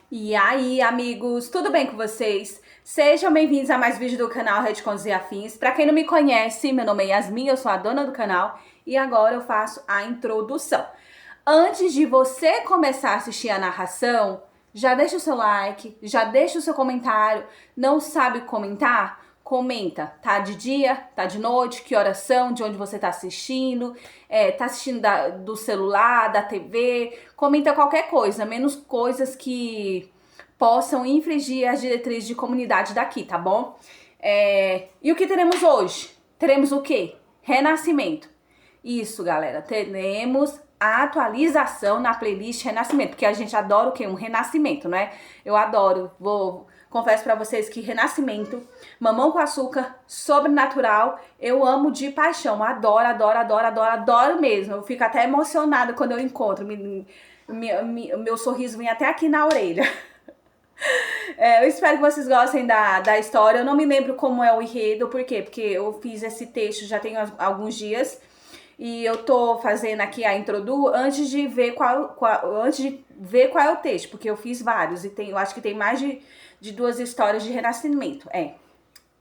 E aí, amigos, tudo bem com vocês? Sejam bem-vindos a mais vídeo do canal Retcons e Afins. Para quem não me conhece, meu nome é Yasmin, eu sou a dona do canal e agora eu faço a introdução. Antes de você começar a assistir a narração, já deixa o seu like, já deixa o seu comentário. Não sabe comentar? Comenta, tá de dia, tá de noite, que horas são, de onde você tá assistindo, tá assistindo do celular, da TV, comenta qualquer coisa, menos coisas que possam infringir as diretrizes de comunidade daqui, tá bom? E o que teremos hoje? Teremos o quê? Renascimento. Isso, galera, teremos a atualização na playlist Renascimento, porque a gente adora o quê? Um renascimento, né? Eu adoro, confesso pra vocês que Renascimento, Mamão com Açúcar, Sobrenatural, eu amo de paixão, adoro, adoro, adoro, adoro, adoro mesmo. Eu fico até emocionada quando eu encontro, meu sorriso vem até aqui na orelha. Eu espero que vocês gostem da história. Eu não me lembro como é o enredo, por quê? Porque eu fiz esse texto já tem alguns dias. E eu tô fazendo aqui a introdu antes de ver antes de ver qual é o texto, porque eu fiz vários e eu acho que tem mais de duas histórias de renascimento.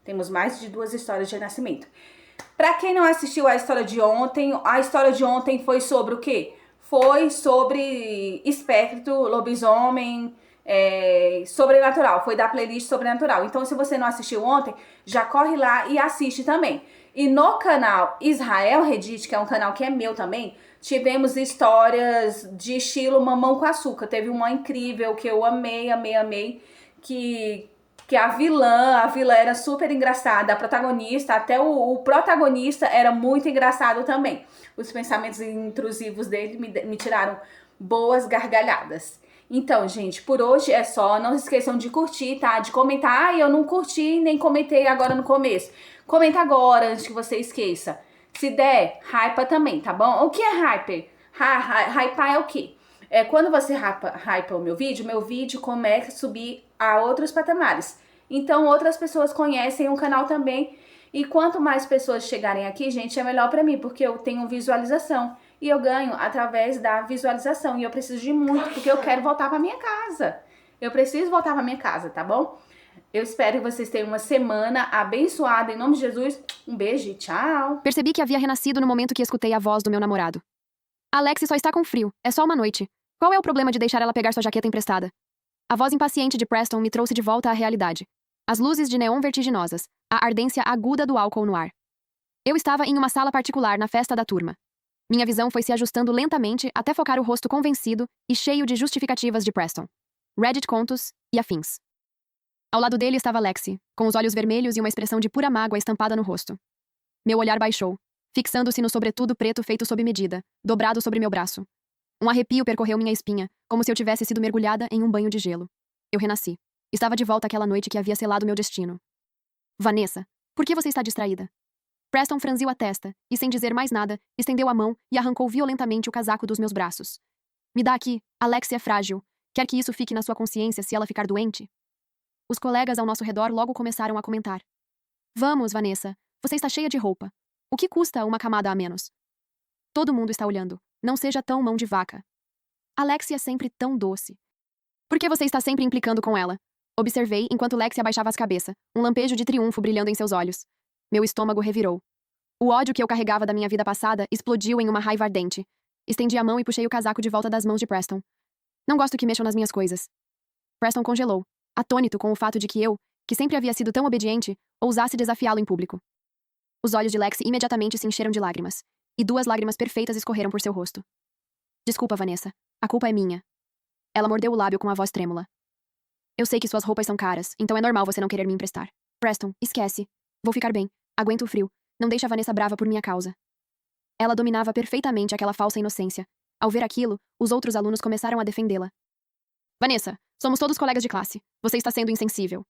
Temos mais de duas histórias de renascimento. Pra quem não assistiu a história de ontem foi sobre o quê? Foi sobre espectro, lobisomem, sobrenatural. Foi da playlist sobrenatural. Então, se você não assistiu ontem, já corre lá e assiste também. E no canal Israel Reddit, que é um canal que é meu também, tivemos histórias de estilo Mamão com Açúcar. Teve uma incrível que eu amei, amei, amei, que a vilã era super engraçada, a protagonista, até o protagonista era muito engraçado também. Os pensamentos intrusivos dele me tiraram boas gargalhadas. Então, gente, por hoje é só. Não se esqueçam de curtir, tá? De comentar. Eu não curti nem comentei agora no começo. Comenta agora, antes que você esqueça. Se der, hypa também, tá bom? O que é hyper? Hypar é o quê? Quando você hypa o meu vídeo começa a subir a outros patamares. Então, outras pessoas conhecem o canal também. E quanto mais pessoas chegarem aqui, gente, é melhor pra mim, porque eu tenho visualização. E eu ganho através da visualização. E eu preciso de muito, porque eu quero voltar pra minha casa. Eu preciso voltar pra minha casa, tá bom? Eu espero que vocês tenham uma semana abençoada. Em nome de Jesus, um beijo e tchau! Percebi que havia renascido no momento que escutei a voz do meu namorado. Alex só está com frio, é só uma noite. Qual é o problema de deixar ela pegar sua jaqueta emprestada? A voz impaciente de Preston me trouxe de volta à realidade. As luzes de neon vertiginosas, a ardência aguda do álcool no ar. Eu estava em uma sala particular na festa da turma. Minha visão foi se ajustando lentamente até focar o rosto convencido e cheio de justificativas de Preston. Reddit contos e afins. Ao lado dele estava Lexi, com os olhos vermelhos e uma expressão de pura mágoa estampada no rosto. Meu olhar baixou, fixando-se no sobretudo preto feito sob medida, dobrado sobre meu braço. Um arrepio percorreu minha espinha, como se eu tivesse sido mergulhada em um banho de gelo. Eu renasci. Estava de volta àquela noite que havia selado meu destino. Vanessa, por que você está distraída? Preston franziu a testa e, sem dizer mais nada, estendeu a mão e arrancou violentamente o casaco dos meus braços. Me dá aqui, Alexia é frágil. Quer que isso fique na sua consciência se ela ficar doente? Os colegas ao nosso redor logo começaram a comentar. Vamos, Vanessa, você está cheia de roupa. O que custa uma camada a menos? Todo mundo está olhando. Não seja tão mão de vaca. Alexia é sempre tão doce. Por que você está sempre implicando com ela? Observei enquanto Lexi abaixava as cabeças, um lampejo de triunfo brilhando em seus olhos. Meu estômago revirou. O ódio que eu carregava da minha vida passada explodiu em uma raiva ardente. Estendi a mão e puxei o casaco de volta das mãos de Preston. Não gosto que mexam nas minhas coisas. Preston congelou, atônito com o fato de que eu, que sempre havia sido tão obediente, ousasse desafiá-lo em público. Os olhos de Lexi imediatamente se encheram de lágrimas, e duas lágrimas perfeitas escorreram por seu rosto. Desculpa, Vanessa. A culpa é minha. Ela mordeu o lábio com a voz trêmula. Eu sei que suas roupas são caras, então é normal você não querer me emprestar. Preston, esquece. Vou ficar bem. Aguento o frio. Não deixe a Vanessa brava por minha causa. Ela dominava perfeitamente aquela falsa inocência. Ao ver aquilo, os outros alunos começaram a defendê-la. Vanessa, somos todos colegas de classe. Você está sendo insensível.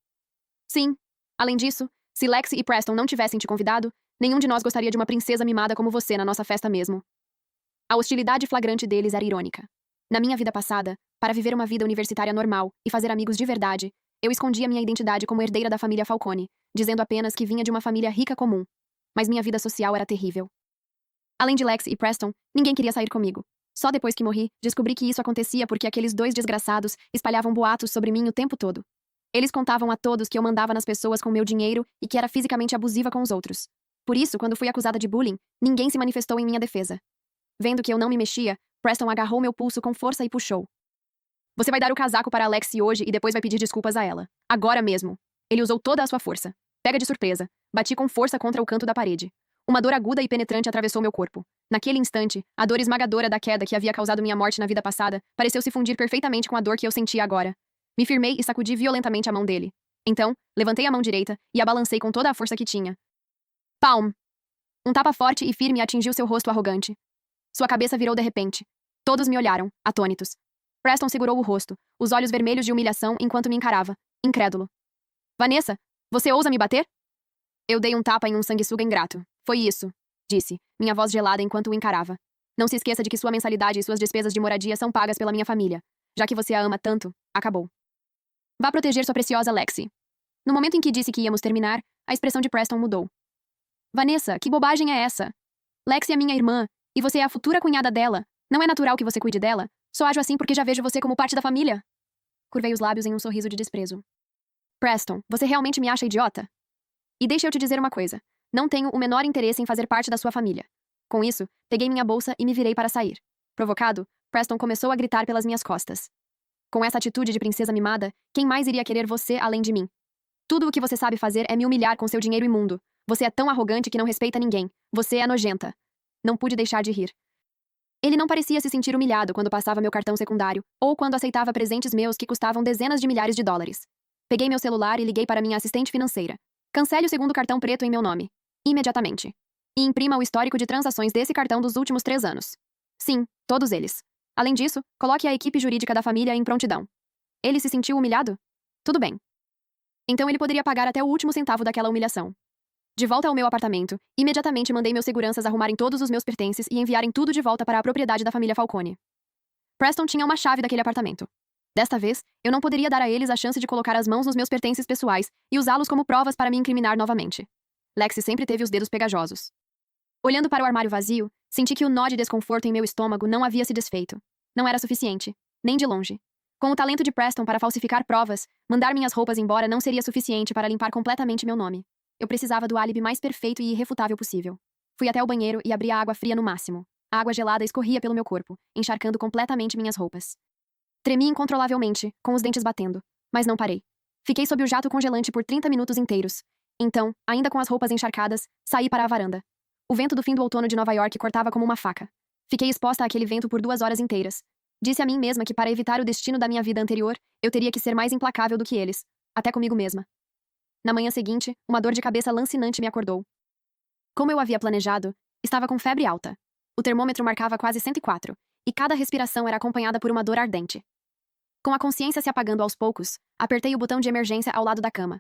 Sim. Além disso, se Lexi e Preston não tivessem te convidado, nenhum de nós gostaria de uma princesa mimada como você na nossa festa mesmo. A hostilidade flagrante deles era irônica. Na minha vida passada, para viver uma vida universitária normal e fazer amigos de verdade, eu escondia minha identidade como herdeira da família Falcone, dizendo apenas que vinha de uma família rica comum. Mas minha vida social era terrível. Além de Lexi e Preston, ninguém queria sair comigo. Só depois que morri, descobri que isso acontecia porque aqueles 2 desgraçados espalhavam boatos sobre mim o tempo todo. Eles contavam a todos que eu mandava nas pessoas com meu dinheiro e que era fisicamente abusiva com os outros. Por isso, quando fui acusada de bullying, ninguém se manifestou em minha defesa. Vendo que eu não me mexia, Preston agarrou meu pulso com força e puxou. Você vai dar o casaco para Alexi hoje e depois vai pedir desculpas a ela. Agora mesmo. Ele usou toda a sua força. Pega de surpresa. Bati com força contra o canto da parede. Uma dor aguda e penetrante atravessou meu corpo. Naquele instante, a dor esmagadora da queda que havia causado minha morte na vida passada pareceu se fundir perfeitamente com a dor que eu sentia agora. Me firmei e sacudi violentamente a mão dele. Então, levantei a mão direita e a balancei com toda a força que tinha. Palm! Um tapa forte e firme atingiu seu rosto arrogante. Sua cabeça virou de repente. Todos me olharam, atônitos. Preston segurou o rosto, os olhos vermelhos de humilhação enquanto me encarava, incrédulo. Vanessa, você ousa me bater? Eu dei um tapa em um sanguessuga ingrato. Foi isso, disse, minha voz gelada enquanto o encarava. Não se esqueça de que sua mensalidade e suas despesas de moradia são pagas pela minha família. Já que você a ama tanto, acabou. Vá proteger sua preciosa Lexi. No momento em que disse que íamos terminar, a expressão de Preston mudou. Vanessa, que bobagem é essa? Lexi é minha irmã, e você é a futura cunhada dela. Não é natural que você cuide dela? Só ajo assim porque já vejo você como parte da família. Curvei os lábios em um sorriso de desprezo. Preston, você realmente me acha idiota? E deixa eu te dizer uma coisa. Não tenho o menor interesse em fazer parte da sua família. Com isso, peguei minha bolsa e me virei para sair. Provocado, Preston começou a gritar pelas minhas costas. Com essa atitude de princesa mimada, quem mais iria querer você além de mim? Tudo o que você sabe fazer é me humilhar com seu dinheiro imundo. Você é tão arrogante que não respeita ninguém. Você é nojenta. Não pude deixar de rir. Ele não parecia se sentir humilhado quando passava meu cartão secundário, ou quando aceitava presentes meus que custavam dezenas de milhares de dólares. Peguei meu celular e liguei para minha assistente financeira. Cancele o segundo cartão preto em meu nome. Imediatamente. E imprima o histórico de transações desse cartão dos últimos 3 anos. Sim, todos eles. Além disso, coloque a equipe jurídica da família em prontidão. Ele se sentiu humilhado? Tudo bem. Então ele poderia pagar até o último centavo daquela humilhação. De volta ao meu apartamento, imediatamente mandei meus seguranças arrumarem todos os meus pertences e enviarem tudo de volta para a propriedade da família Falcone. Preston tinha uma chave daquele apartamento. Desta vez, eu não poderia dar a eles a chance de colocar as mãos nos meus pertences pessoais e usá-los como provas para me incriminar novamente. Lexi sempre teve os dedos pegajosos. Olhando para o armário vazio, senti que o nó de desconforto em meu estômago não havia se desfeito. Não era suficiente, nem de longe. Com o talento de Preston para falsificar provas, mandar minhas roupas embora não seria suficiente para limpar completamente meu nome. Eu precisava do álibi mais perfeito e irrefutável possível. Fui até o banheiro e abri a água fria no máximo. A água gelada escorria pelo meu corpo, encharcando completamente minhas roupas. Tremi incontrolavelmente, com os dentes batendo. Mas não parei. Fiquei sob o jato congelante por 30 minutos inteiros. Então, ainda com as roupas encharcadas, saí para a varanda. O vento do fim do outono de Nova York cortava como uma faca. Fiquei exposta àquele vento por 2 horas inteiras. Disse a mim mesma que para evitar o destino da minha vida anterior, eu teria que ser mais implacável do que eles, até comigo mesma. Na manhã seguinte, uma dor de cabeça lancinante me acordou. Como eu havia planejado, estava com febre alta. O termômetro marcava quase 104, e cada respiração era acompanhada por uma dor ardente. Com a consciência se apagando aos poucos, apertei o botão de emergência ao lado da cama.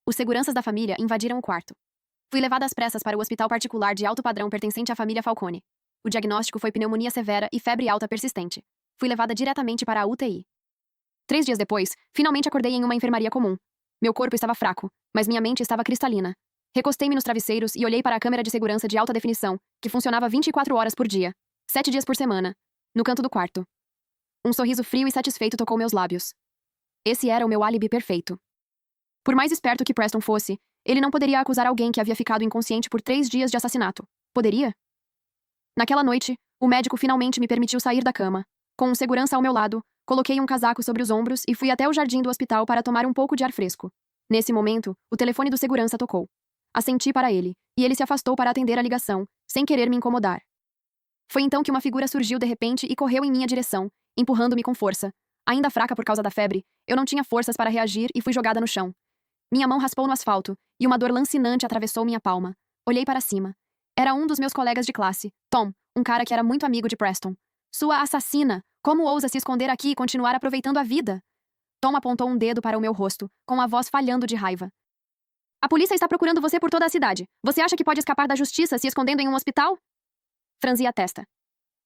Os seguranças da família invadiram o quarto. Fui levada às pressas para o hospital particular de alto padrão pertencente à família Falcone. O diagnóstico foi pneumonia severa e febre alta persistente. Fui levada diretamente para a UTI. 3 dias depois, finalmente acordei em uma enfermaria comum. Meu corpo estava fraco, mas minha mente estava cristalina. Recostei-me nos travesseiros e olhei para a câmera de segurança de alta definição, que funcionava 24 horas por dia, 7 dias por semana, no canto do quarto. Um sorriso frio e satisfeito tocou meus lábios. Esse era o meu álibi perfeito. Por mais esperto que Preston fosse, ele não poderia acusar alguém que havia ficado inconsciente por 3 dias de assassinato. Poderia? Naquela noite, o médico finalmente me permitiu sair da cama. Com um segurança ao meu lado, coloquei um casaco sobre os ombros e fui até o jardim do hospital para tomar um pouco de ar fresco. Nesse momento, o telefone do segurança tocou. Assenti para ele, e ele se afastou para atender a ligação, sem querer me incomodar. Foi então que uma figura surgiu de repente e correu em minha direção, empurrando-me com força. Ainda fraca por causa da febre, eu não tinha forças para reagir e fui jogada no chão. Minha mão raspou no asfalto, e uma dor lancinante atravessou minha palma. Olhei para cima. Era um dos meus colegas de classe, Tom, um cara que era muito amigo de Preston. Sua assassina! Como ousa se esconder aqui e continuar aproveitando a vida? Tom apontou um dedo para o meu rosto, com a voz falhando de raiva. A polícia está procurando você por toda a cidade. Você acha que pode escapar da justiça se escondendo em um hospital? Franzi a testa.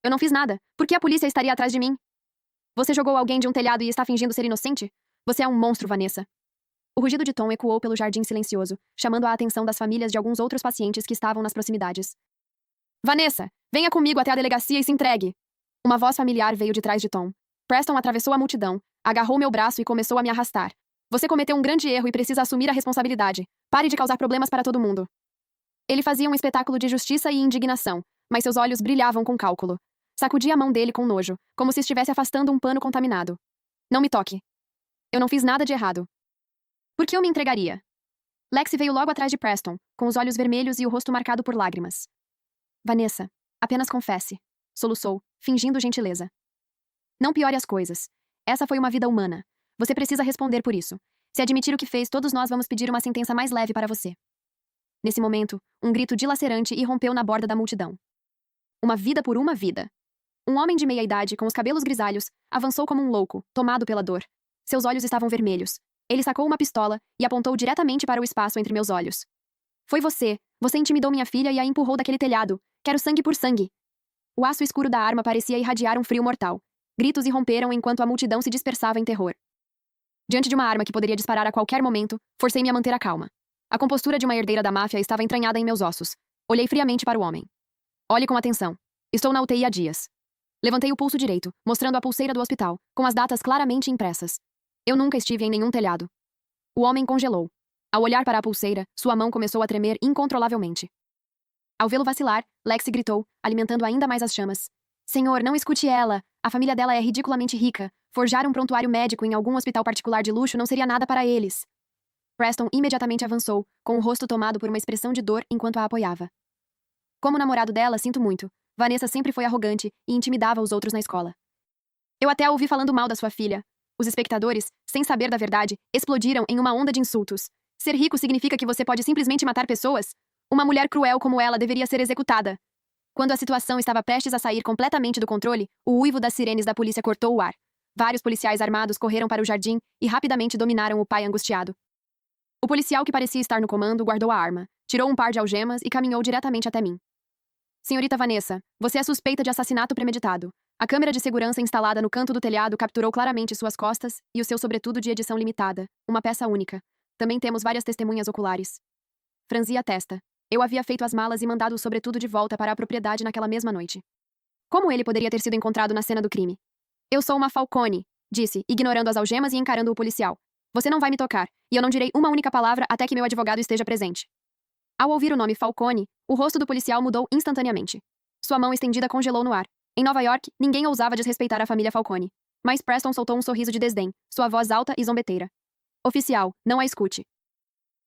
Eu não fiz nada. Por que a polícia estaria atrás de mim? Você jogou alguém de um telhado e está fingindo ser inocente? Você é um monstro, Vanessa. O rugido de Tom ecoou pelo jardim silencioso, chamando a atenção das famílias de alguns outros pacientes que estavam nas proximidades. Vanessa, venha comigo até a delegacia e se entregue. Uma voz familiar veio de trás de Tom. Preston atravessou a multidão, agarrou meu braço e começou a me arrastar. Você cometeu um grande erro e precisa assumir a responsabilidade. Pare de causar problemas para todo mundo. Ele fazia um espetáculo de justiça e indignação, mas seus olhos brilhavam com cálculo. Sacudi a mão dele com nojo, como se estivesse afastando um pano contaminado. Não me toque. Eu não fiz nada de errado. Por que eu me entregaria? Lexi veio logo atrás de Preston, com os olhos vermelhos e o rosto marcado por lágrimas. Vanessa, apenas confesse. Soluçou, fingindo gentileza. Não piore as coisas. Essa foi uma vida humana. Você precisa responder por isso. Se admitir o que fez, todos nós vamos pedir uma sentença mais leve para você. Nesse momento, um grito dilacerante irrompeu na borda da multidão. Uma vida por uma vida. Um homem de meia idade, com os cabelos grisalhos, avançou como um louco, tomado pela dor. Seus olhos estavam vermelhos. Ele sacou uma pistola e apontou diretamente para o espaço entre meus olhos. Foi você. Você intimidou minha filha e a empurrou daquele telhado. Quero sangue por sangue. O aço escuro da arma parecia irradiar um frio mortal. Gritos irromperam enquanto a multidão se dispersava em terror. Diante de uma arma que poderia disparar a qualquer momento, forcei-me a manter a calma. A compostura de uma herdeira da máfia estava entranhada em meus ossos. Olhei friamente para o homem. Olhe com atenção. Estou na UTI há dias. Levantei o pulso direito, mostrando a pulseira do hospital, com as datas claramente impressas. Eu nunca estive em nenhum telhado. O homem congelou. Ao olhar para a pulseira, sua mão começou a tremer incontrolavelmente. Ao vê-lo vacilar, Lexi gritou, alimentando ainda mais as chamas. Senhor, não escute ela. A família dela é ridiculamente rica. Forjar um prontuário médico em algum hospital particular de luxo não seria nada para eles. Preston imediatamente avançou, com o rosto tomado por uma expressão de dor enquanto a apoiava. Como namorado dela, sinto muito. Vanessa sempre foi arrogante e intimidava os outros na escola. Eu até a ouvi falando mal da sua filha. Os espectadores, sem saber da verdade, explodiram em uma onda de insultos. Ser rico significa que você pode simplesmente matar pessoas? Uma mulher cruel como ela deveria ser executada. Quando a situação estava prestes a sair completamente do controle, o uivo das sirenes da polícia cortou o ar. Vários policiais armados correram para o jardim e rapidamente dominaram o pai angustiado. O policial que parecia estar no comando guardou a arma, tirou um par de algemas e caminhou diretamente até mim. Senhorita Vanessa, você é suspeita de assassinato premeditado. A câmera de segurança instalada no canto do telhado capturou claramente suas costas e o seu sobretudo de edição limitada, uma peça única. Também temos várias testemunhas oculares. Franzi a testa. Eu havia feito as malas e mandado o sobretudo de volta para a propriedade naquela mesma noite. Como ele poderia ter sido encontrado na cena do crime? Eu sou uma Falcone, disse, ignorando as algemas e encarando o policial. Você não vai me tocar, e eu não direi uma única palavra até que meu advogado esteja presente. Ao ouvir o nome Falcone, o rosto do policial mudou instantaneamente. Sua mão estendida congelou no ar. Em Nova York, ninguém ousava desrespeitar a família Falcone. Mas Preston soltou um sorriso de desdém, sua voz alta e zombeteira. Oficial, não a escute.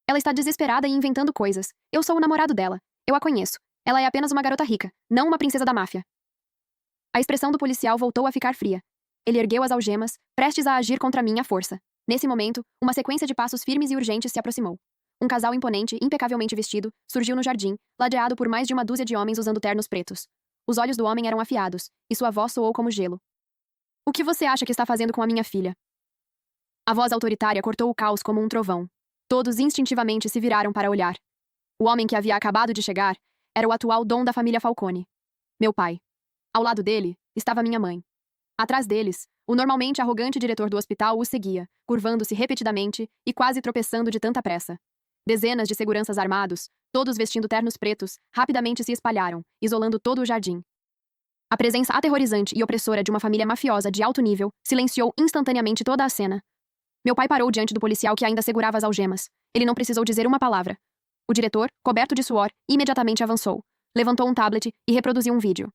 Ela está desesperada e inventando coisas. Eu sou o namorado dela. Eu a conheço. Ela é apenas uma garota rica, não uma princesa da máfia. A expressão do policial voltou a ficar fria. Ele ergueu as algemas, prestes a agir contra mim à força. Nesse momento, uma sequência de passos firmes e urgentes se aproximou. Um casal imponente, impecavelmente vestido, surgiu no jardim, ladeado por mais de uma dúzia de homens usando ternos pretos. Os olhos do homem eram afiados, e sua voz soou como gelo. O que você acha que está fazendo com a minha filha? A voz autoritária cortou o caos como um trovão. Todos instintivamente se viraram para olhar. O homem que havia acabado de chegar era o atual dom da família Falcone. Meu pai. Ao lado dele, estava minha mãe. Atrás deles, o normalmente arrogante diretor do hospital os seguia, curvando-se repetidamente e quase tropeçando de tanta pressa. Dezenas de seguranças armados, todos vestindo ternos pretos, rapidamente se espalharam, isolando todo o jardim. A presença aterrorizante e opressora de uma família mafiosa de alto nível silenciou instantaneamente toda a cena. Meu pai parou diante do policial que ainda segurava as algemas. Ele não precisou dizer uma palavra. O diretor, coberto de suor, imediatamente avançou. Levantou um tablet e reproduziu um vídeo.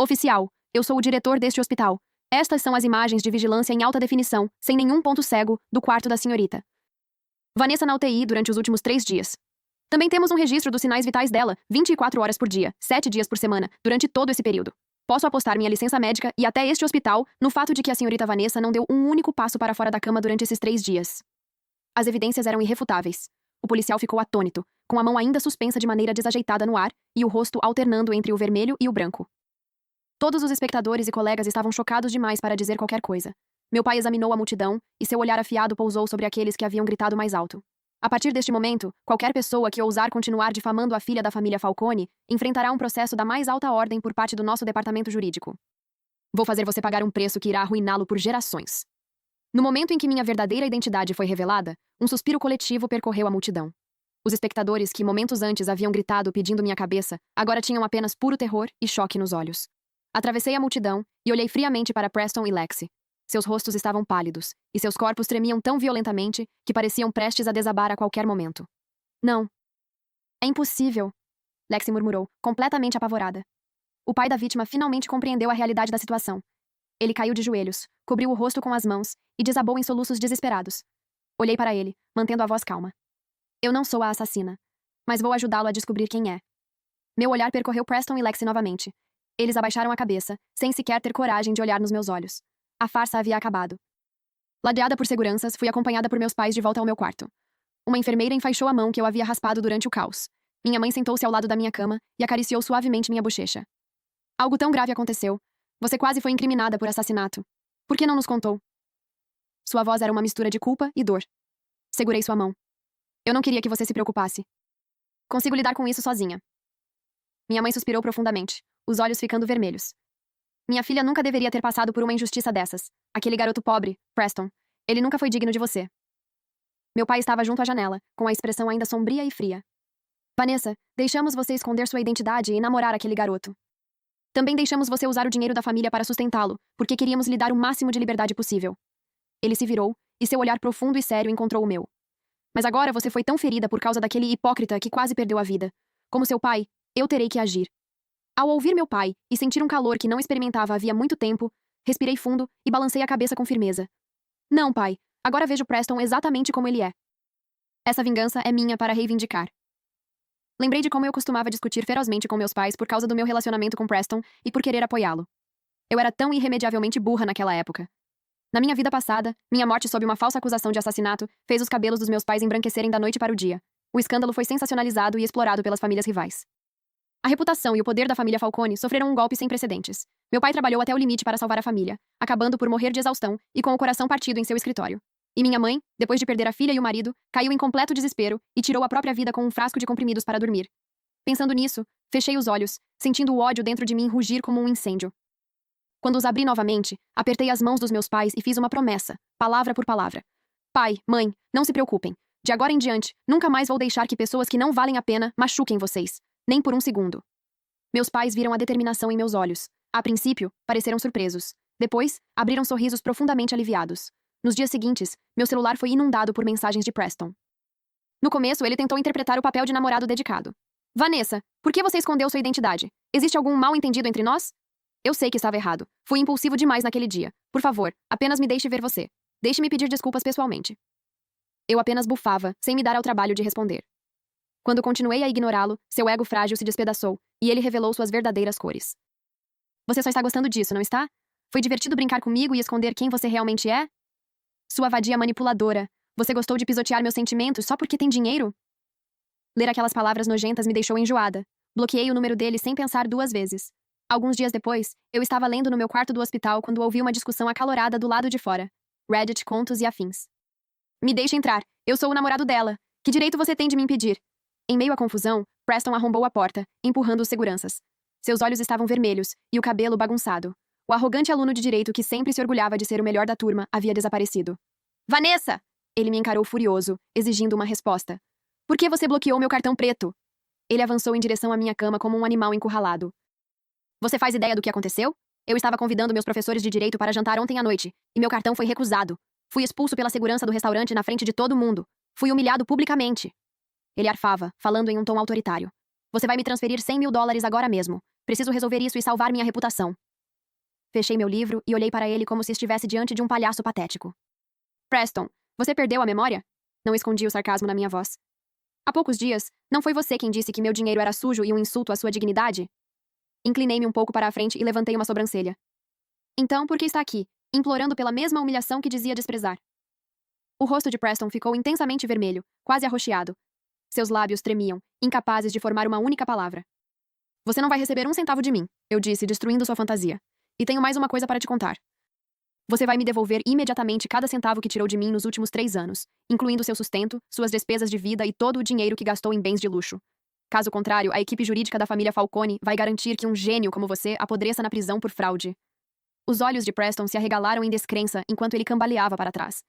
Oficial, eu sou o diretor deste hospital. Estas são as imagens de vigilância em alta definição, sem nenhum ponto cego, do quarto da senhorita Vanessa na UTI durante os últimos 3 dias. Também temos um registro dos sinais vitais dela, 24 horas por dia, 7 dias por semana, durante todo esse período. Posso apostar minha licença médica e até este hospital no fato de que a senhorita Vanessa não deu um único passo para fora da cama durante esses 3 dias. As evidências eram irrefutáveis. O policial ficou atônito, com a mão ainda suspensa de maneira desajeitada no ar e o rosto alternando entre o vermelho e o branco. Todos os espectadores e colegas estavam chocados demais para dizer qualquer coisa. Meu pai examinou a multidão e seu olhar afiado pousou sobre aqueles que haviam gritado mais alto. A partir deste momento, qualquer pessoa que ousar continuar difamando a filha da família Falcone enfrentará um processo da mais alta ordem por parte do nosso departamento jurídico. Vou fazer você pagar um preço que irá arruiná-lo por gerações. No momento em que minha verdadeira identidade foi revelada, um suspiro coletivo percorreu a multidão. Os espectadores que momentos antes haviam gritado pedindo minha cabeça, agora tinham apenas puro terror e choque nos olhos. Atravessei a multidão e olhei friamente para Preston e Lexi. Seus rostos estavam pálidos, e seus corpos tremiam tão violentamente que pareciam prestes a desabar a qualquer momento. Não. É impossível, Lexi murmurou, completamente apavorada. O pai da vítima finalmente compreendeu a realidade da situação. Ele caiu de joelhos, cobriu o rosto com as mãos e desabou em soluços desesperados. Olhei para ele, mantendo a voz calma. Eu não sou a assassina, mas vou ajudá-lo a descobrir quem é. Meu olhar percorreu Preston e Lexi novamente. Eles abaixaram a cabeça, sem sequer ter coragem de olhar nos meus olhos. A farsa havia acabado. Ladeada por seguranças, fui acompanhada por meus pais de volta ao meu quarto. Uma enfermeira enfaixou a mão que eu havia raspado durante o caos. Minha mãe sentou-se ao lado da minha cama e acariciou suavemente minha bochecha. Algo tão grave aconteceu. Você quase foi incriminada por assassinato. Por que não nos contou? Sua voz era uma mistura de culpa e dor. Segurei sua mão. Eu não queria que você se preocupasse. Consigo lidar com isso sozinha. Minha mãe suspirou profundamente, os olhos ficando vermelhos. Minha filha nunca deveria ter passado por uma injustiça dessas. Aquele garoto pobre, Preston, ele nunca foi digno de você. Meu pai estava junto à janela, com a expressão ainda sombria e fria. Vanessa, deixamos você esconder sua identidade e namorar aquele garoto. Também deixamos você usar o dinheiro da família para sustentá-lo, porque queríamos lhe dar o máximo de liberdade possível. Ele se virou, e seu olhar profundo e sério encontrou o meu. Mas agora você foi tão ferida por causa daquele hipócrita que quase perdeu a vida. Como seu pai, eu terei que agir. Ao ouvir meu pai e sentir um calor que não experimentava havia muito tempo, respirei fundo e balancei a cabeça com firmeza. Não, pai, agora vejo Preston exatamente como ele é. Essa vingança é minha para reivindicar. Lembrei de como eu costumava discutir ferozmente com meus pais por causa do meu relacionamento com Preston e por querer apoiá-lo. Eu era tão irremediavelmente burra naquela época. Na minha vida passada, minha morte sob uma falsa acusação de assassinato fez os cabelos dos meus pais embranquecerem da noite para o dia. O escândalo foi sensacionalizado e explorado pelas famílias rivais. A reputação e o poder da família Falcone sofreram um golpe sem precedentes. Meu pai trabalhou até o limite para salvar a família, acabando por morrer de exaustão e com o coração partido em seu escritório. E minha mãe, depois de perder a filha e o marido, caiu em completo desespero e tirou a própria vida com um frasco de comprimidos para dormir. Pensando nisso, fechei os olhos, sentindo o ódio dentro de mim rugir como um incêndio. Quando os abri novamente, apertei as mãos dos meus pais e fiz uma promessa, palavra por palavra. Pai, mãe, não se preocupem. De agora em diante, nunca mais vou deixar que pessoas que não valem a pena machuquem vocês. Nem por um segundo. Meus pais viram a determinação em meus olhos. A princípio, pareceram surpresos. Depois, abriram sorrisos profundamente aliviados. Nos dias seguintes, meu celular foi inundado por mensagens de Preston. No começo, ele tentou interpretar o papel de namorado dedicado. Vanessa, por que você escondeu sua identidade? Existe algum mal-entendido entre nós? Eu sei que estava errado. Fui impulsivo demais naquele dia. Por favor, apenas me deixe ver você. Deixe-me pedir desculpas pessoalmente. Eu apenas bufava, sem me dar ao trabalho de responder. Quando continuei a ignorá-lo, seu ego frágil se despedaçou, e ele revelou suas verdadeiras cores. Você só está gostando disso, não está? Foi divertido brincar comigo e esconder quem você realmente é? Sua vadia manipuladora. Você gostou de pisotear meus sentimentos só porque tem dinheiro? Ler aquelas palavras nojentas me deixou enjoada. Bloqueei o número dele sem pensar duas vezes. Alguns dias depois, eu estava lendo no meu quarto do hospital quando ouvi uma discussão acalorada do lado de fora. Reddit, contos e afins. Me deixe entrar. Eu sou o namorado dela. Que direito você tem de me impedir? Em meio à confusão, Preston arrombou a porta, empurrando os seguranças. Seus olhos estavam vermelhos e o cabelo bagunçado. O arrogante aluno de direito que sempre se orgulhava de ser o melhor da turma havia desaparecido. Vanessa! Ele me encarou furioso, exigindo uma resposta. Por que você bloqueou meu cartão preto? Ele avançou em direção à minha cama como um animal encurralado. Você faz ideia do que aconteceu? Eu estava convidando meus professores de direito para jantar ontem à noite, e meu cartão foi recusado. Fui expulso pela segurança do restaurante na frente de todo mundo. Fui humilhado publicamente. Ele arfava, falando em um tom autoritário. Você vai me transferir $100.000 agora mesmo. Preciso resolver isso e salvar minha reputação. Fechei meu livro e olhei para ele como se estivesse diante de um palhaço patético. Preston, você perdeu a memória? Não escondi o sarcasmo na minha voz. Há poucos dias, não foi você quem disse que meu dinheiro era sujo e um insulto à sua dignidade? Inclinei-me um pouco para a frente e levantei uma sobrancelha. Então, por que está aqui, implorando pela mesma humilhação que dizia desprezar? O rosto de Preston ficou intensamente vermelho, quase arroxeado. Seus lábios tremiam, incapazes de formar uma única palavra. Você não vai receber um centavo de mim, eu disse, destruindo sua fantasia. E tenho mais uma coisa para te contar. Você vai me devolver imediatamente cada centavo que tirou de mim nos últimos 3 anos, incluindo seu sustento, suas despesas de vida e todo o dinheiro que gastou em bens de luxo. Caso contrário, a equipe jurídica da família Falcone vai garantir que um gênio como você apodreça na prisão por fraude. Os olhos de Preston se arregalaram em descrença enquanto ele cambaleava para trás.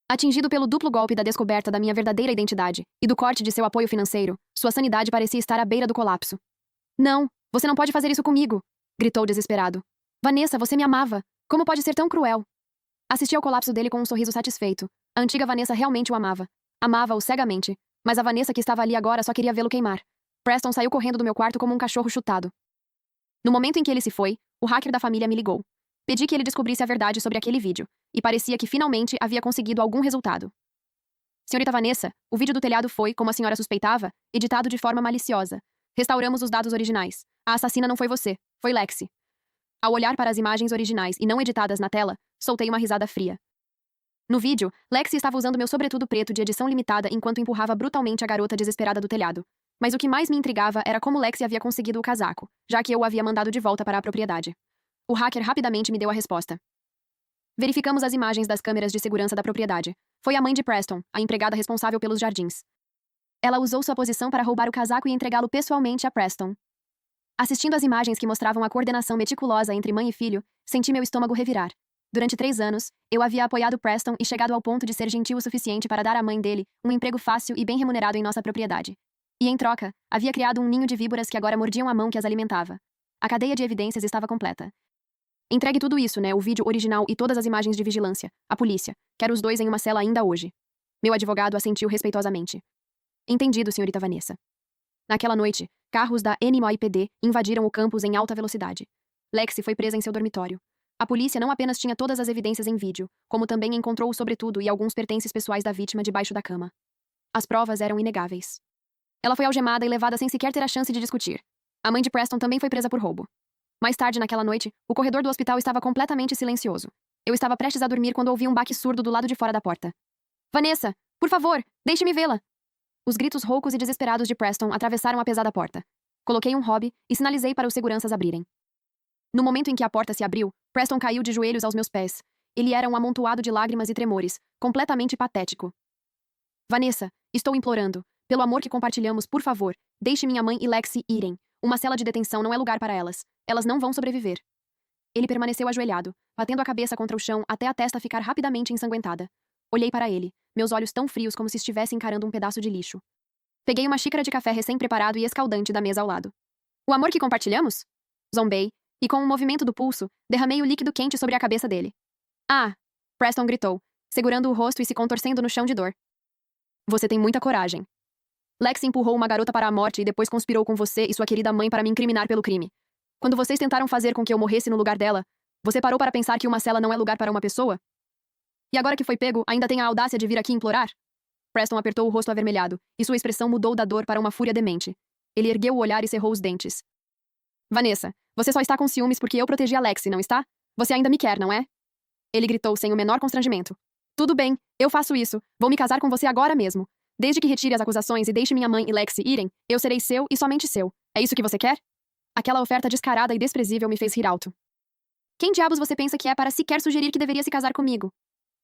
Atingido pelo duplo golpe da descoberta da minha verdadeira identidade e do corte de seu apoio financeiro, sua sanidade parecia estar à beira do colapso. Não, você não pode fazer isso comigo. Gritou desesperado. Vanessa, você me amava. Como pode ser tão cruel? Assisti ao colapso dele com um sorriso satisfeito. A antiga Vanessa realmente o amava. Amava-o cegamente. Mas a Vanessa que estava ali agora só queria vê-lo queimar. Preston saiu correndo do meu quarto como um cachorro chutado. No momento em que ele se foi, o hacker da família me ligou. Pedi que ele descobrisse a verdade sobre aquele vídeo, e parecia que finalmente havia conseguido algum resultado. Senhorita Vanessa, o vídeo do telhado foi, como a senhora suspeitava, editado de forma maliciosa. Restauramos os dados originais. A assassina não foi você, foi Lexi. Ao olhar para as imagens originais e não editadas na tela, soltei uma risada fria. No vídeo, Lexi estava usando meu sobretudo preto de edição limitada enquanto empurrava brutalmente a garota desesperada do telhado. Mas o que mais me intrigava era como Lexi havia conseguido o casaco, já que eu o havia mandado de volta para a propriedade. O hacker rapidamente me deu a resposta. Verificamos as imagens das câmeras de segurança da propriedade. Foi a mãe de Preston, a empregada responsável pelos jardins. Ela usou sua posição para roubar o casaco e entregá-lo pessoalmente a Preston. Assistindo às imagens que mostravam a coordenação meticulosa entre mãe e filho, senti meu estômago revirar. Durante 3 anos, eu havia apoiado Preston e chegado ao ponto de ser gentil o suficiente para dar à mãe dele um emprego fácil e bem remunerado em nossa propriedade. E, em troca, havia criado um ninho de víboras que agora mordiam a mão que as alimentava. A cadeia de evidências estava completa. Entregue tudo isso, né? O vídeo original e todas as imagens de vigilância. A polícia. Quero os 2 em uma cela ainda hoje. Meu advogado assentiu respeitosamente. Entendido, senhorita Vanessa. Naquela noite, carros da NYPD invadiram o campus em alta velocidade. Lexi foi presa em seu dormitório. A polícia não apenas tinha todas as evidências em vídeo, como também encontrou o sobretudo e alguns pertences pessoais da vítima debaixo da cama. As provas eram inegáveis. Ela foi algemada e levada sem sequer ter a chance de discutir. A mãe de Preston também foi presa por roubo. Mais tarde naquela noite, o corredor do hospital estava completamente silencioso. Eu estava prestes a dormir quando ouvi um baque surdo do lado de fora da porta. Vanessa, por favor, deixe-me vê-la! Os gritos roucos e desesperados de Preston atravessaram a pesada porta. Coloquei um hobby e sinalizei para os seguranças abrirem. No momento em que a porta se abriu, Preston caiu de joelhos aos meus pés. Ele era um amontoado de lágrimas e tremores, completamente patético. Vanessa, estou implorando. Pelo amor que compartilhamos, por favor, deixe minha mãe e Lexi irem. Uma cela de detenção não é lugar para elas. Elas não vão sobreviver. Ele permaneceu ajoelhado, batendo a cabeça contra o chão até a testa ficar rapidamente ensanguentada. Olhei para ele, meus olhos tão frios como se estivesse encarando um pedaço de lixo. Peguei uma xícara de café recém-preparado e escaldante da mesa ao lado. O amor que compartilhamos? Zombei, e com um movimento do pulso, derramei o líquido quente sobre a cabeça dele. Ah! Preston gritou, segurando o rosto e se contorcendo no chão de dor. Você tem muita coragem. Lexi empurrou uma garota para a morte e depois conspirou com você e sua querida mãe para me incriminar pelo crime. Quando vocês tentaram fazer com que eu morresse no lugar dela, você parou para pensar que uma cela não é lugar para uma pessoa? E agora que foi pego, ainda tem a audácia de vir aqui implorar? Preston apertou o rosto avermelhado, e sua expressão mudou da dor para uma fúria demente. Ele ergueu o olhar e cerrou os dentes. Vanessa, você só está com ciúmes porque eu protegi a Lexi, não está? Você ainda me quer, não é? Ele gritou sem o menor constrangimento. Tudo bem, eu faço isso. Vou me casar com você agora mesmo. Desde que retire as acusações e deixe minha mãe e Lexi irem, eu serei seu e somente seu. É isso que você quer? Aquela oferta descarada e desprezível me fez rir alto. Quem diabos você pensa que é para sequer sugerir que deveria se casar comigo?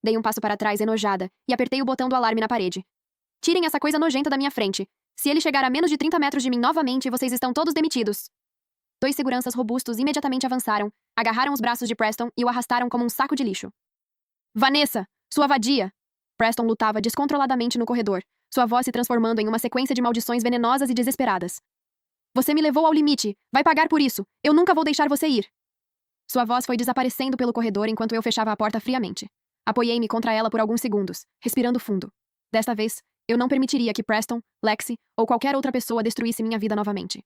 Dei um passo para trás, enojada, e apertei o botão do alarme na parede. Tirem essa coisa nojenta da minha frente. Se ele chegar a menos de 30 metros de mim novamente, vocês estão todos demitidos. 2 seguranças robustos imediatamente avançaram, agarraram os braços de Preston e o arrastaram como um saco de lixo. Vanessa! Sua vadia! Preston lutava descontroladamente no corredor, sua voz se transformando em uma sequência de maldições venenosas e desesperadas. Você me levou ao limite. Vai pagar por isso. Eu nunca vou deixar você ir. Sua voz foi desaparecendo pelo corredor enquanto eu fechava a porta friamente. Apoiei-me contra ela por alguns segundos, respirando fundo. Desta vez, eu não permitiria que Preston, Lexi ou qualquer outra pessoa destruísse minha vida novamente.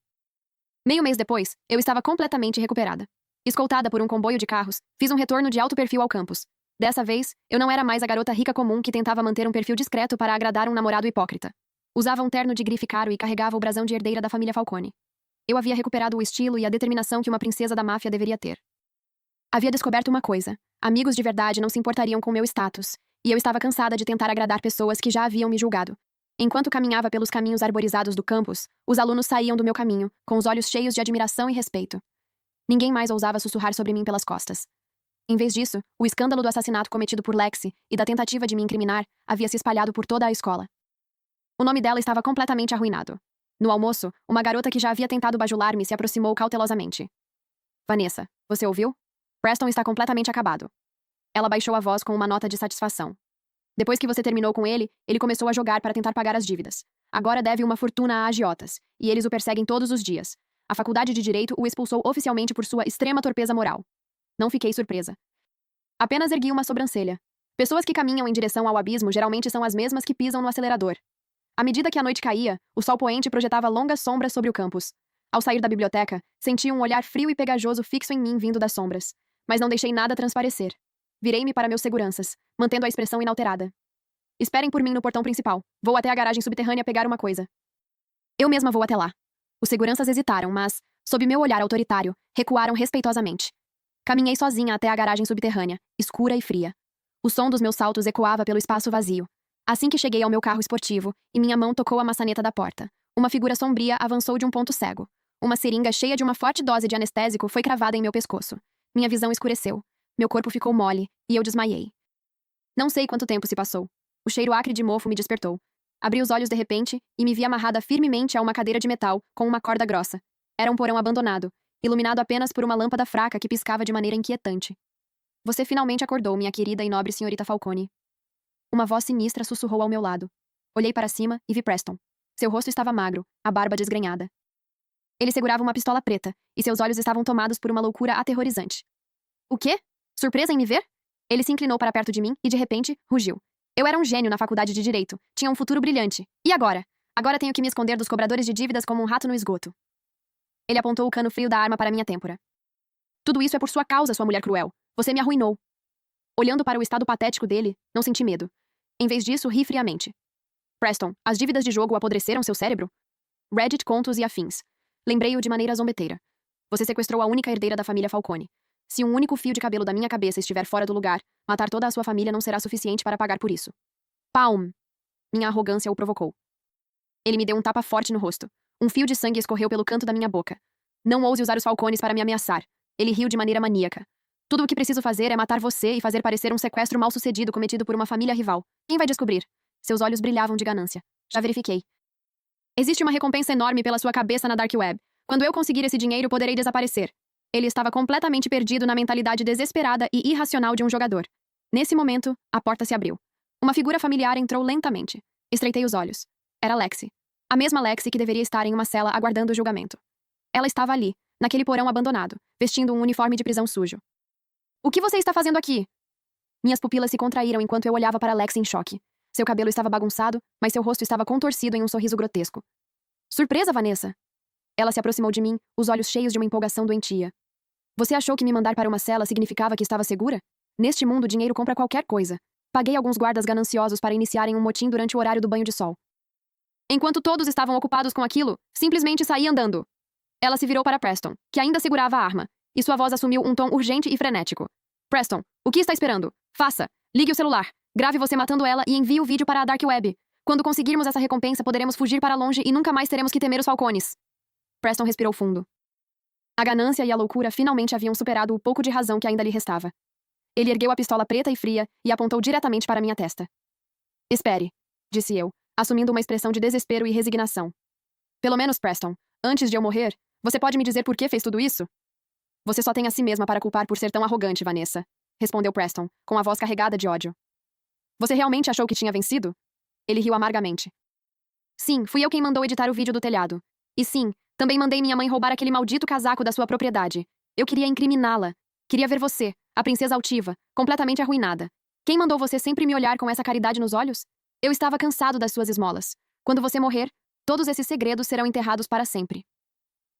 Meio mês depois, eu estava completamente recuperada. Escoltada por um comboio de carros, fiz um retorno de alto perfil ao campus. Dessa vez, eu não era mais a garota rica comum que tentava manter um perfil discreto para agradar um namorado hipócrita. Usava um terno de grife caro e carregava o brasão de herdeira da família Falcone. Eu havia recuperado o estilo e a determinação que uma princesa da máfia deveria ter. Havia descoberto uma coisa. Amigos de verdade não se importariam com meu status, e eu estava cansada de tentar agradar pessoas que já haviam me julgado. Enquanto caminhava pelos caminhos arborizados do campus, os alunos saíam do meu caminho, com os olhos cheios de admiração e respeito. Ninguém mais ousava sussurrar sobre mim pelas costas. Em vez disso, o escândalo do assassinato cometido por Lexi e da tentativa de me incriminar havia se espalhado por toda a escola. O nome dela estava completamente arruinado. No almoço, uma garota que já havia tentado bajular-me se aproximou cautelosamente. Vanessa, você ouviu? Preston está completamente acabado. Ela baixou a voz com uma nota de satisfação. Depois que você terminou com ele, ele começou a jogar para tentar pagar as dívidas. Agora deve uma fortuna a agiotas, e eles o perseguem todos os dias. A faculdade de Direito o expulsou oficialmente por sua extrema torpeza moral. Não fiquei surpresa. Apenas ergui uma sobrancelha. Pessoas que caminham em direção ao abismo geralmente são as mesmas que pisam no acelerador. À medida que a noite caía, o sol poente projetava longas sombras sobre o campus. Ao sair da biblioteca, senti um olhar frio e pegajoso fixo em mim vindo das sombras. Mas não deixei nada transparecer. Virei-me para meus seguranças, mantendo a expressão inalterada. Esperem por mim no portão principal. Vou até a garagem subterrânea pegar uma coisa. Eu mesma vou até lá. Os seguranças hesitaram, mas, sob meu olhar autoritário, recuaram respeitosamente. Caminhei sozinha até a garagem subterrânea, escura e fria. O som dos meus saltos ecoava pelo espaço vazio. Assim que cheguei ao meu carro esportivo, e minha mão tocou a maçaneta da porta, uma figura sombria avançou de um ponto cego. Uma seringa cheia de uma forte dose de anestésico foi cravada em meu pescoço. Minha visão escureceu. Meu corpo ficou mole, e eu desmaiei. Não sei quanto tempo se passou. O cheiro acre de mofo me despertou. Abri os olhos de repente e me vi amarrada firmemente a uma cadeira de metal com uma corda grossa. Era um porão abandonado, iluminado apenas por uma lâmpada fraca que piscava de maneira inquietante. Você finalmente acordou, minha querida e nobre senhorita Falcone. Uma voz sinistra sussurrou ao meu lado. Olhei para cima e vi Preston. Seu rosto estava magro, a barba desgrenhada. Ele segurava uma pistola preta, e seus olhos estavam tomados por uma loucura aterrorizante. O quê? Surpresa em me ver? Ele se inclinou para perto de mim e, de repente, rugiu. Eu era um gênio na faculdade de Direito. Tinha um futuro brilhante. E agora? Agora tenho que me esconder dos cobradores de dívidas como um rato no esgoto. Ele apontou o cano frio da arma para minha têmpora. Tudo isso é por sua causa, sua mulher cruel. Você me arruinou. Olhando para o estado patético dele, não senti medo. Em vez disso, ri friamente. Preston, as dívidas de jogo apodreceram seu cérebro? Reddit, contos e afins. Lembrei-o de maneira zombeteira. Você sequestrou a única herdeira da família Falcone. Se um único fio de cabelo da minha cabeça estiver fora do lugar, matar toda a sua família não será suficiente para pagar por isso. Palm! Minha arrogância o provocou. Ele me deu um tapa forte no rosto. Um fio de sangue escorreu pelo canto da minha boca. Não ouse usar os Falcones para me ameaçar. Ele riu de maneira maníaca. Tudo o que preciso fazer é matar você e fazer parecer um sequestro mal sucedido cometido por uma família rival. Quem vai descobrir? Seus olhos brilhavam de ganância. Já verifiquei. Existe uma recompensa enorme pela sua cabeça na Dark Web. Quando eu conseguir esse dinheiro, poderei desaparecer. Ele estava completamente perdido na mentalidade desesperada e irracional de um jogador. Nesse momento, a porta se abriu. Uma figura familiar entrou lentamente. Estreitei os olhos. Era Lexi. A mesma Lexi que deveria estar em uma cela aguardando o julgamento. Ela estava ali, naquele porão abandonado, vestindo um uniforme de prisão sujo. O que você está fazendo aqui? Minhas pupilas se contraíram enquanto eu olhava para Lexi em choque. Seu cabelo estava bagunçado, mas seu rosto estava contorcido em um sorriso grotesco. Surpresa, Vanessa! Ela se aproximou de mim, os olhos cheios de uma empolgação doentia. Você achou que me mandar para uma cela significava que estava segura? Neste mundo, dinheiro compra qualquer coisa. Paguei alguns guardas gananciosos para iniciarem um motim durante o horário do banho de sol. Enquanto todos estavam ocupados com aquilo, simplesmente saí andando. Ela se virou para Preston, que ainda segurava a arma, e sua voz assumiu um tom urgente e frenético. Preston, o que está esperando? Faça! Ligue o celular, grave você matando ela e envie o vídeo para a Dark Web. Quando conseguirmos essa recompensa, poderemos fugir para longe e nunca mais teremos que temer os Falcones. Preston respirou fundo. A ganância e a loucura finalmente haviam superado o pouco de razão que ainda lhe restava. Ele ergueu a pistola preta e fria e apontou diretamente para minha testa. Espere, disse eu, assumindo uma expressão de desespero e resignação. Pelo menos, Preston, antes de eu morrer, você pode me dizer por que fez tudo isso? Você só tem a si mesma para culpar por ser tão arrogante, Vanessa, respondeu Preston, com a voz carregada de ódio. Você realmente achou que tinha vencido? Ele riu amargamente. Sim, fui eu quem mandou editar o vídeo do telhado. E sim, também mandei minha mãe roubar aquele maldito casaco da sua propriedade. Eu queria incriminá-la. Queria ver você, a princesa altiva, completamente arruinada. Quem mandou você sempre me olhar com essa caridade nos olhos? Eu estava cansado das suas esmolas. Quando você morrer, todos esses segredos serão enterrados para sempre.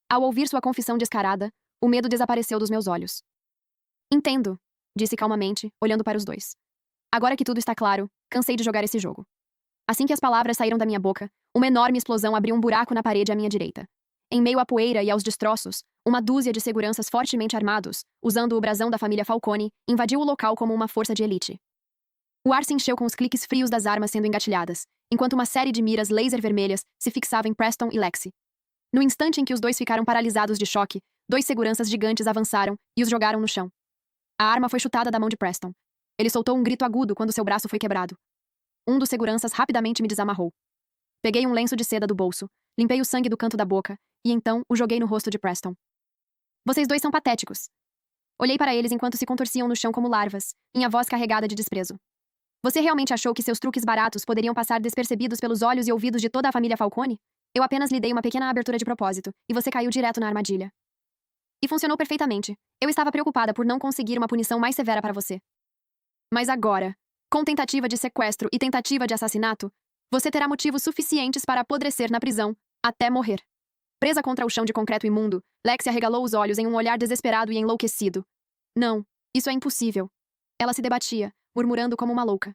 Ao ouvir sua confissão descarada, o medo desapareceu dos meus olhos. Entendo, disse calmamente, olhando para os dois. Agora que tudo está claro, cansei de jogar esse jogo. Assim que as palavras saíram da minha boca, uma enorme explosão abriu um buraco na parede à minha direita. Em meio à poeira e aos destroços, uma dúzia de seguranças fortemente armados, usando o brasão da família Falcone, invadiu o local como uma força de elite. O ar se encheu com os cliques frios das armas sendo engatilhadas, enquanto uma série de miras laser vermelhas se fixava em Preston e Lexi. No instante em que os dois ficaram paralisados de choque, 2 seguranças gigantes avançaram e os jogaram no chão. A arma foi chutada da mão de Preston. Ele soltou um grito agudo quando seu braço foi quebrado. Um dos seguranças rapidamente me desamarrou. Peguei um lenço de seda do bolso, limpei o sangue do canto da boca e então o joguei no rosto de Preston. Vocês dois são patéticos. Olhei para eles enquanto se contorciam no chão como larvas, minha voz carregada de desprezo. Você realmente achou que seus truques baratos poderiam passar despercebidos pelos olhos e ouvidos de toda a família Falcone? Eu apenas lhe dei uma pequena abertura de propósito, e você caiu direto na armadilha. E funcionou perfeitamente. Eu estava preocupada por não conseguir uma punição mais severa para você. Mas agora, com tentativa de sequestro e tentativa de assassinato, você terá motivos suficientes para apodrecer na prisão, até morrer. Presa contra o chão de concreto imundo, Lexi arregalou os olhos em um olhar desesperado e enlouquecido. Não, isso é impossível. Ela se debatia, murmurando como uma louca.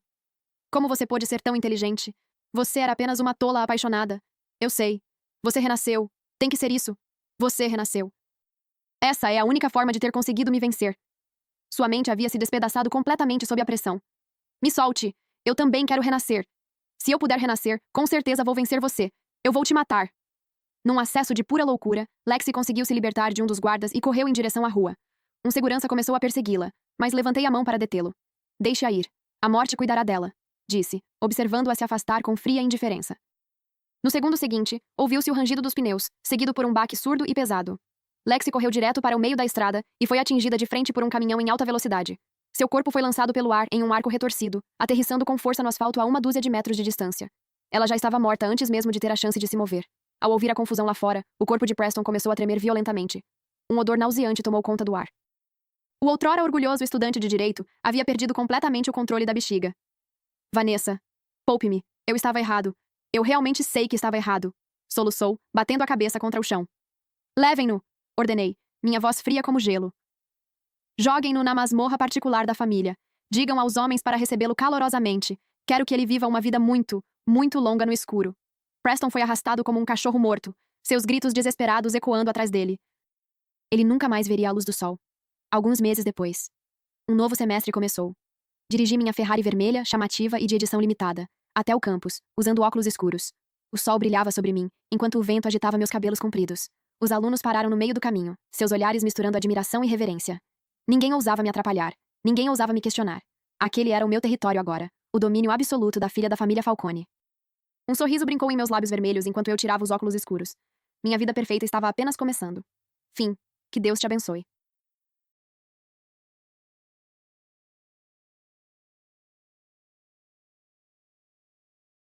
Como você pôde ser tão inteligente? Você era apenas uma tola apaixonada. Eu sei. Você renasceu. Tem que ser isso. Você renasceu. Essa é a única forma de ter conseguido me vencer. Sua mente havia se despedaçado completamente sob a pressão. Me solte. Eu também quero renascer. Se eu puder renascer, com certeza vou vencer você. Eu vou te matar. Num acesso de pura loucura, Lexi conseguiu se libertar de um dos guardas e correu em direção à rua. Um segurança começou a persegui-la, mas levantei a mão para detê-lo. Deixe-a ir. A morte cuidará dela, disse, observando-a se afastar com fria indiferença. No segundo seguinte, ouviu-se o rangido dos pneus, seguido por um baque surdo e pesado. Lexi correu direto para o meio da estrada e foi atingida de frente por um caminhão em alta velocidade. Seu corpo foi lançado pelo ar em um arco retorcido, aterrissando com força no asfalto a 1 dúzia de metros de distância. Ela já estava morta antes mesmo de ter a chance de se mover. Ao ouvir a confusão lá fora, o corpo de Preston começou a tremer violentamente. Um odor nauseante tomou conta do ar. O outrora orgulhoso estudante de direito havia perdido completamente o controle da bexiga. Vanessa, poupe-me. Eu estava errado. Eu realmente sei que estava errado. Soluçou, batendo a cabeça contra o chão. Levem-no, ordenei, minha voz fria como gelo. Joguem-no na masmorra particular da família. Digam aos homens para recebê-lo calorosamente. Quero que ele viva uma vida muito, muito longa no escuro. Preston foi arrastado como um cachorro morto, seus gritos desesperados ecoando atrás dele. Ele nunca mais veria a luz do sol. Alguns meses depois. Um novo semestre começou. Dirigi minha Ferrari vermelha, chamativa e de edição limitada, até o campus, usando óculos escuros. O sol brilhava sobre mim, enquanto o vento agitava meus cabelos compridos. Os alunos pararam no meio do caminho, seus olhares misturando admiração e reverência. Ninguém ousava me atrapalhar. Ninguém ousava me questionar. Aquele era o meu território agora, o domínio absoluto da filha da família Falcone. Um sorriso brincou em meus lábios vermelhos enquanto eu tirava os óculos escuros. Minha vida perfeita estava apenas começando. Fim. Que Deus te abençoe.